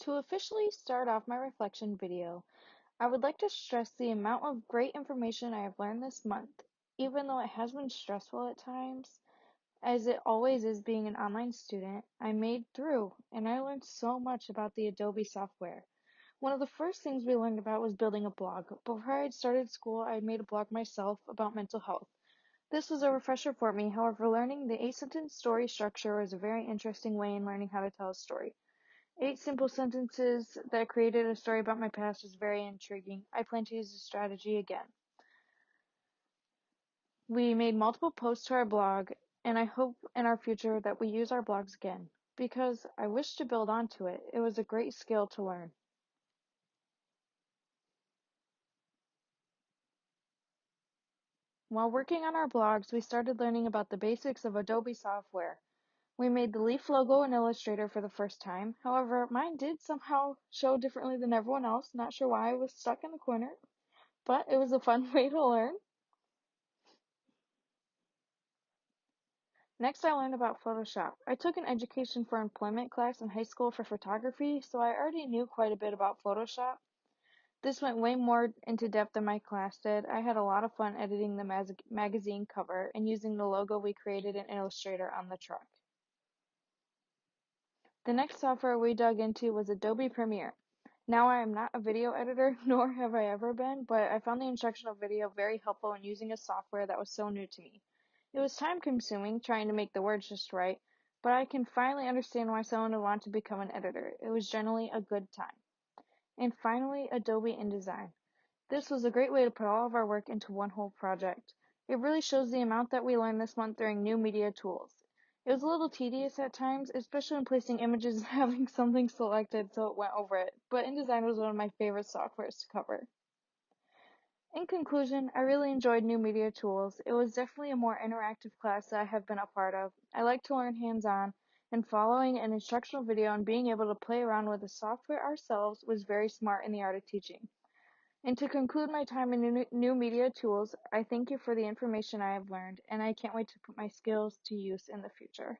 To officially start off my reflection video, I would like to stress the amount of great information I have learned this month. Even though it has been stressful at times, as it always is being an online student, I made through and I learned so much about the Adobe software. One of the first things we learned about was building a blog. Before I had started school, I had made a blog myself about mental health. This was a refresher for me, however, learning the 8-sentence story structure was a very interesting way in learning how to tell a story. 8 simple sentences that created a story about my past was very intriguing. I plan to use this strategy again. We made multiple posts to our blog, and I hope in our future that we use our blogs again, because I wish to build onto it. It was a great skill to learn. While working on our blogs, we started learning about the basics of Adobe software. We made the leaf logo in Illustrator for the first time. However, mine did somehow show differently than everyone else. Not sure why I was stuck in the corner, but it was a fun way to learn. Next, I learned about Photoshop. I took an education for employment class in high school for photography, so I already knew quite a bit about Photoshop. This went way more into depth than my class did. I had a lot of fun editing the magazine cover and using the logo we created in Illustrator on the truck. The next software we dug into was Adobe Premiere. Now I am not a video editor, nor have I ever been, but I found the instructional video very helpful in using a software that was so new to me. It was time consuming trying to make the words just right, but I can finally understand why someone would want to become an editor. It was generally a good time. And finally, Adobe InDesign. This was a great way to put all of our work into one whole project. It really shows the amount that we learned this month during new media tools. It was a little tedious at times, especially when placing images and having something selected so it went over it, but InDesign was one of my favorite softwares to cover. In conclusion, I really enjoyed new media tools. It was definitely a more interactive class that I have been a part of. I like to learn hands-on, and following an instructional video and being able to play around with the software ourselves was very smart in the art of teaching. And to conclude my time in new media tools, I thank you for the information I have learned, and I can't wait to put my skills to use in the future.